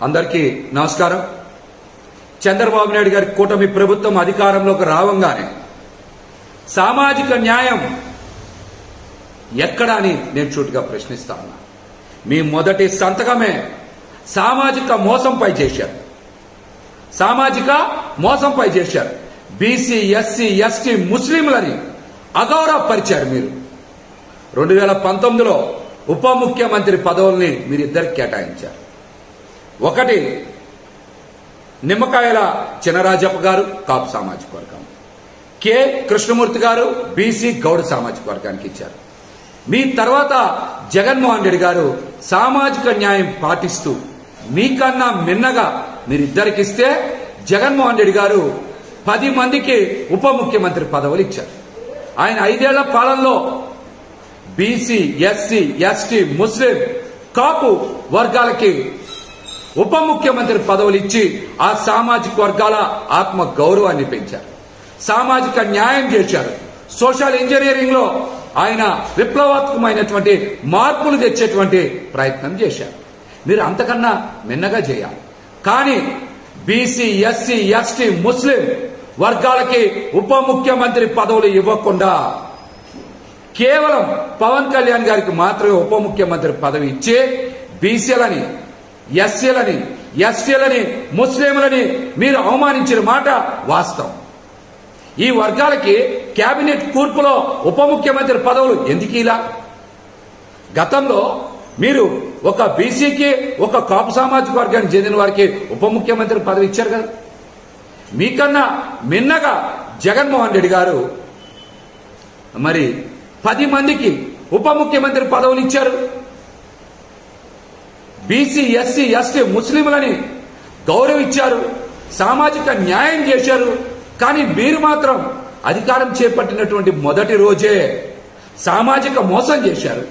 అందరికీ నమస్కారం. చంద్రబాబు నాయుడు గారి కూటమి ప్రభుత్వం అధికారంలోకి రావంగానే సామాజిక న్యాయం ఎక్కడా అని నేను సూటిగా ప్రశ్నిస్తా ఉన్నా. మీ మొదటి సంతకమే సామాజిక మోసంపై చేశారు. సామాజిక మోసంపై చేశారు. బీసీ, ఎస్సీ, ఎస్టీ, ముస్లింలని అగౌరవపరిచారు. మీరు 2019లో ఉప ముఖ్యమంత్రి పదవుల్ని మీరిద్దరికి కేటాయించారు. ఒకటి నిమ్మకాయల చినరాజప్ప గారు కాపు సామాజిక వర్గం, కె కృష్ణమూర్తి గారు బీసీ గౌడ సామాజిక వర్గానికి ఇచ్చారు. మీ తర్వాత జగన్మోహన్ రెడ్డి గారు సామాజిక న్యాయం పాటిస్తూ మీకన్నా మిన్నగా మీరిద్దరికిస్తే జగన్మోహన్ రెడ్డి గారు 10 మందికి ఉప ముఖ్యమంత్రి పదవులు ఇచ్చారు. ఆయన 5 ఏళ్ల పాలనలో బీసీ, ఎస్సీ, ఎస్టీ, ముస్లిం, కాపు వర్గాలకి ఉప ముఖ్యమంత్రి పదవులు ఇచ్చి ఆ సామాజిక వర్గాల ఆత్మ గౌరవాన్ని పెంచారు. సామాజిక న్యాయం చేశారు. సోషల్ ఇంజనీరింగ్ లో ఆయన విప్లవాత్మకమైనటువంటి మార్పులు తెచ్చేటువంటి ప్రయత్నం చేశారు. మీరు అంతకన్నా మిన్నగా చేయాలి. కానీ బీసీ, ఎస్సీ, ఎస్టీ, ముస్లిం వర్గాలకి ఉప ముఖ్యమంత్రి పదవులు ఇవ్వకుండా కేవలం పవన్ కళ్యాణ్ గారికి మాత్రమే ఉప ముఖ్యమంత్రి పదవి ఇచ్చి బీసీలని, ఎస్సీలని, ఎస్టీలని, ముస్లింలని మీరు అవమానించిన మాట వాస్తవం. ఈ వర్గాలకి కేబినెట్ కూర్పులో ఉప ముఖ్యమంత్రి పదవులు ఎందుకు ఇలా? గతంలో మీరు ఒక బీసీకి, ఒక కాపు సామాజిక వర్గానికి చెందిన వారికి ఉప ముఖ్యమంత్రి పదవి ఇచ్చారు కదా. మీకన్నా మిన్నగా జగన్మోహన్ రెడ్డి గారు మరి 10 మందికి ఉప ముఖ్యమంత్రి పదవులు ఇచ్చారు. బీసీ, ఎస్సీ, ఎస్టీ, ముస్లింలని గౌరవించారు. సామాజిక న్యాయం చేశారు. కానీ మీరు మాత్రం అధికారం చేపట్టినటువంటి మొదటి రోజే సామాజిక మోసం చేశారు.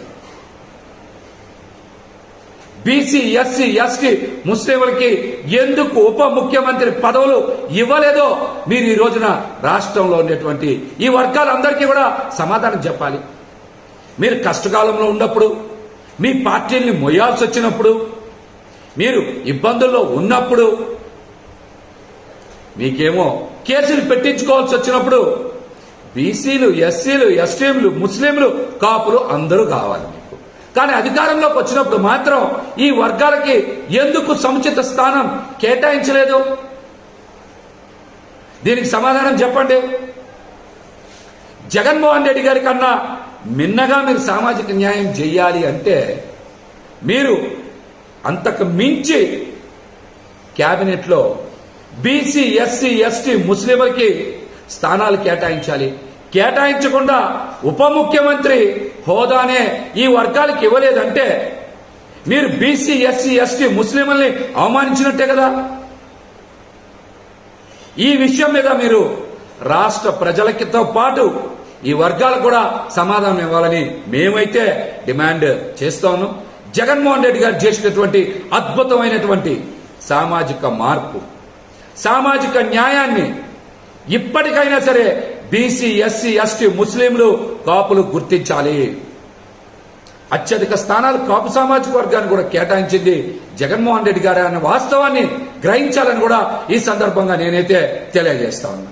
బీసీ, ఎస్సీ, ఎస్టీ, ముస్లింలకి ఎందుకు ఉప ముఖ్యమంత్రి పదవులు ఇవ్వలేదో మీరు ఈ రోజున రాష్ట్రంలో ఉన్నటువంటి ఈ వర్గాలందరికీ కూడా సమాధానం చెప్పాలి. మీరు కష్టకాలంలో ఉన్నప్పుడు, మీ పార్టీల్ని మొయ్యాల్సి వచ్చినప్పుడు, మీరు ఇబ్బందుల్లో ఉన్నప్పుడు, మీకేమో కేసులు పెట్టించుకోవాల్సి వచ్చినప్పుడు బీసీలు, ఎస్సీలు, ఎస్టీలు, ముస్లింలు, కాపులు అందరూ కావాలి మీకు. కానీ అధికారంలోకి వచ్చినప్పుడు మాత్రం ఈ వర్గాలకి ఎందుకు సముచిత స్థానం కేటాయించలేదు? దీనికి సమాధానం చెప్పండి. జగన్మోహన్ రెడ్డి గారి కన్నా మిన్నగా మీరు సామాజిక న్యాయం చేయాలి అంటే మీరు అంతకు మించి క్యాబినెట్లో బీసీ, ఎస్సీ, ఎస్టీ, ముస్లింలకి స్థానాలు కేటాయించాలి. కేటాయించకుండా ఉప ముఖ్యమంత్రి హోదానే ఈ వర్గాలకు ఇవ్వలేదంటే మీరు బీసీ, ఎస్సీ, ఎస్టీ, ముస్లింలని అవమానించినట్టే కదా. ఈ విషయం మీద మీరు రాష్ట్ర ప్రజలతో పాటు ఈ వర్గాలకు కూడా సమాధానం ఇవ్వాలని మేమైతే డిమాండ్ చేస్తాను. జగన్మోహన్ రెడ్డి గారు చేసినటువంటి అద్భుతమైనటువంటి సామాజిక మార్పు, సామాజిక న్యాయాన్ని ఇప్పటికైనా సరే బీసీ, ఎస్సీ, ఎస్టీ, ముస్లింలు, కాపులు గుర్తించాలి. అత్యధిక స్థానాలు కాపు సామాజిక వర్గాన్ని కూడా కేటాయించింది జగన్మోహన్ రెడ్డి గారు అనే వాస్తవాన్ని గ్రహించాలని కూడా ఈ సందర్భంగా నేనైతే తెలియజేస్తా ఉన్నా.